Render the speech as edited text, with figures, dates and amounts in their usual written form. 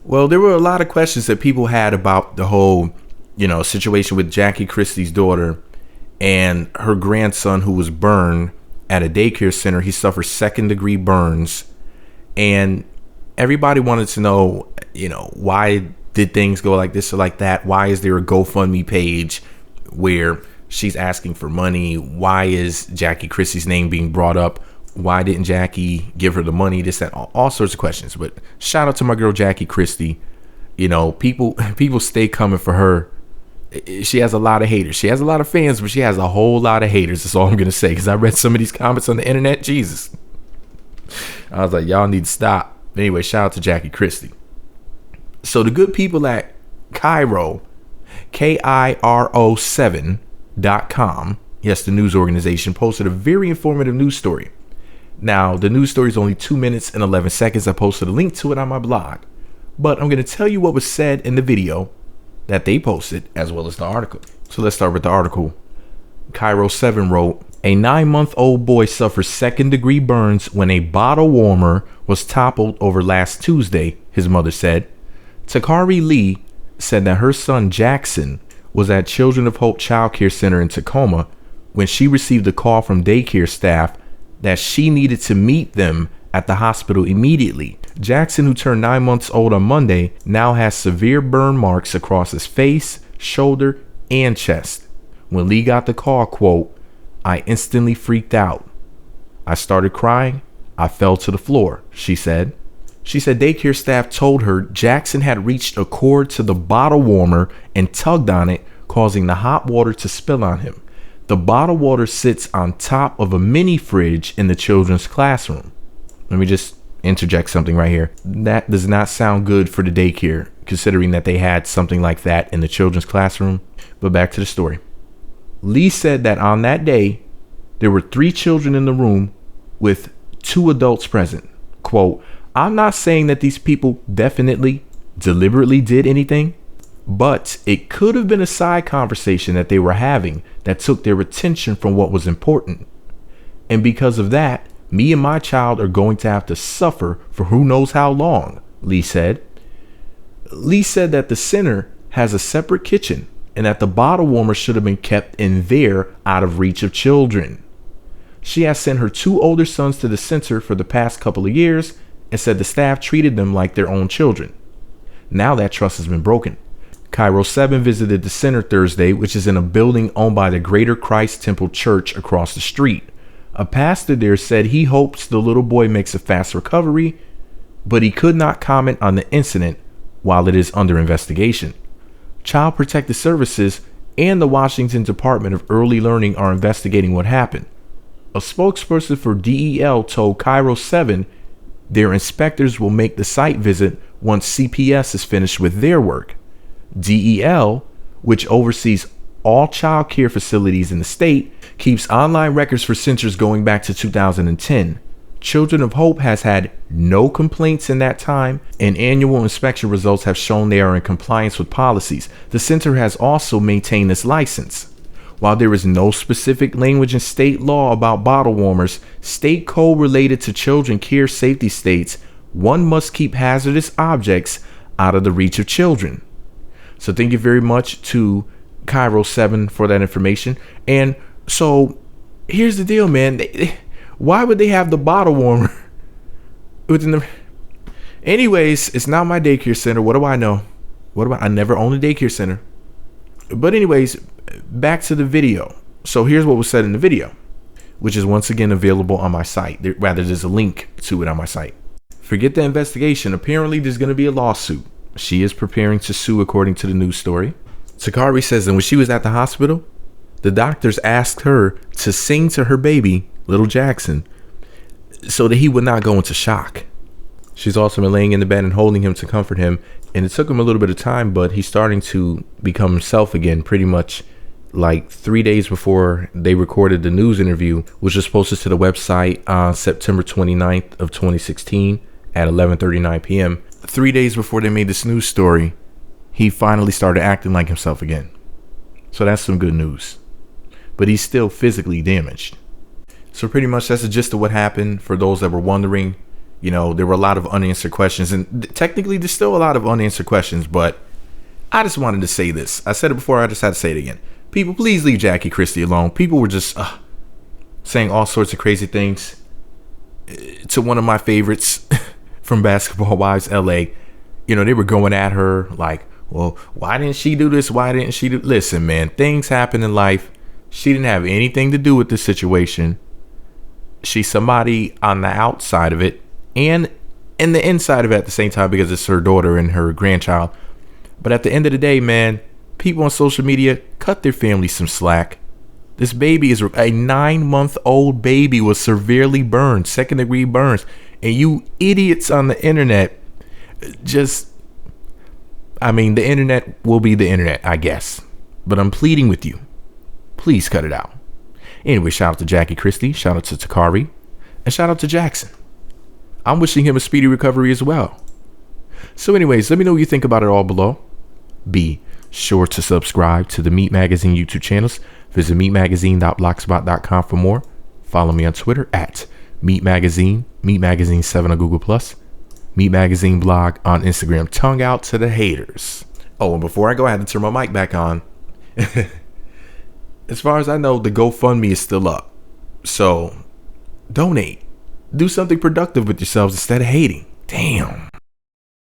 Well, there were a lot of questions that people had about the whole, situation with Jackie Christie's daughter and her grandson who was burned at a daycare center. He suffered second-degree burns, and everybody wanted to know, why did things go like this or like that? Why is there a GoFundMe page where she's asking for money? Why is Jackie Christie's name being brought up? Why didn't Jackie give her the money? This, that, all sorts of questions. But shout out to my girl Jackie Christie. People stay coming for her. She has a lot of haters. She has a lot of fans, but she has a whole lot of haters. That's all I'm gonna say, because I read some of these comments on the internet. Jesus, I was like, y'all need to stop. Anyway, shout out to Jackie Christie. So the good people at Kiro, KIRO7.com, yes, the news organization, posted a very informative news story. Now, the news story is only 2 minutes and 11 seconds. I posted a link to it on my blog, but I'm going to tell you what was said in the video that they posted, as well as the article. So let's start with the article. Kiro7 wrote, a 9-month-old boy suffers second-degree burns when a bottle warmer was toppled over last Tuesday, his mother said. Takari Lee said that her son Jaxson was at Children of Hope Child Care Center in Tacoma when she received a call from daycare staff that she needed to meet them at the hospital immediately. Jaxson, who turned 9 months old on Monday, now has severe burn marks across his face, shoulder, and chest. When Lee got the call, quote, I instantly freaked out. I started crying. I fell to the floor, she said. She said daycare staff told her Jaxson had reached a cord to the bottle warmer and tugged on it, causing the hot water to spill on him. The bottled water sits on top of a mini fridge in the children's classroom. Let me just interject something right here. That does not sound good for the daycare, considering that they had something like that in the children's classroom. But back to the story. Lee said that on that day, there were 3 children in the room with 2 adults present. Quote, I'm not saying that these people definitely, deliberately did anything, but it could have been a side conversation that they were having that took their attention from what was important. And because of that, me and my child are going to have to suffer for who knows how long, Lee said. Lee said that the center has a separate kitchen and that the bottle warmer should have been kept in there out of reach of children. She has sent her 2 older sons to the center for the past couple of years and said the staff treated them like their own children. Now that trust has been broken. Kiro7 visited the center Thursday, which is in a building owned by the Greater Christ Temple Church across the street. A pastor there said he hopes the little boy makes a fast recovery, but he could not comment on the incident while it is under investigation. Child Protective Services and the Washington Department of Early Learning are investigating what happened. A spokesperson for DEL told Kiro7 their inspectors will make the site visit once CPS is finished with their work. DEL, which oversees all child care facilities in the state, keeps online records for centers going back to 2010. Children of Hope has had no complaints in that time, and annual inspection results have shown they are in compliance with policies. The center has also maintained its license. While there is no specific language in state law about bottle warmers, state code related to children care safety states one must keep hazardous objects out of the reach of children. So thank you very much to Kiro7 for that information. And so here's the deal, man. Why would they have the bottle warmer within the... Anyways, it's not my daycare center. What do I know? I never owned a daycare center. But anyways, back to the video. So here's what was said in the video, which is once again available on my site. There's a link to it on my site. Forget the investigation. Apparently there's going to be a lawsuit. She is preparing to sue, according to the news story. Takari says that when she was at the hospital, the doctors asked her to sing to her baby, little Jaxson, so that he would not go into shock. She's also been laying in the bed and holding him to comfort him. And it took him a little bit of time, but he's starting to become himself again, pretty much like 3 days before they recorded the news interview, which was posted to the website on September 29th of 2016 at 11:39 p.m. 3 days before they made this news story, he finally started acting like himself again. So that's some good news. But he's still physically damaged. So pretty much that's the gist of what happened. For those that were wondering, There were a lot of unanswered questions, and technically there's still a lot of unanswered questions, but I just wanted to say this. I said it before, I just had to say it again. People, please leave Jackie Christie alone. People were just saying all sorts of crazy things to one of my favorites from Basketball Wives LA. They were going at her like, well, why didn't she do this? Why didn't she do? Listen, man, things happen in life. She didn't have anything to do with this situation. She's somebody on the outside of it and in the inside of it at the same time, because it's her daughter and her grandchild. But at the end of the day, man, people on social media, cut their family some slack. This baby is a 9-month-old baby, was severely burned, 2nd-degree burns. And you idiots on the internet the internet will be the internet, I guess. But I'm pleading with you. Please cut it out. Anyway, shout out to Jackie Christie, shout out to Takari, and shout out to Jaxson. I'm wishing him a speedy recovery as well. So anyways, let me know what you think about it all below. Be sure to subscribe to the Meat Magazine YouTube channels. Visit meatmagazine.blogspot.com for more. Follow me on Twitter at Meat Magazine, Meat Magazine 7 on Google+, Meat Magazine blog on Instagram. Tongue out to the haters. Oh, and before I go, I had to turn my mic back on. As far as I know, the GoFundMe is still up. So donate. Do something productive with yourselves instead of hating. Damn.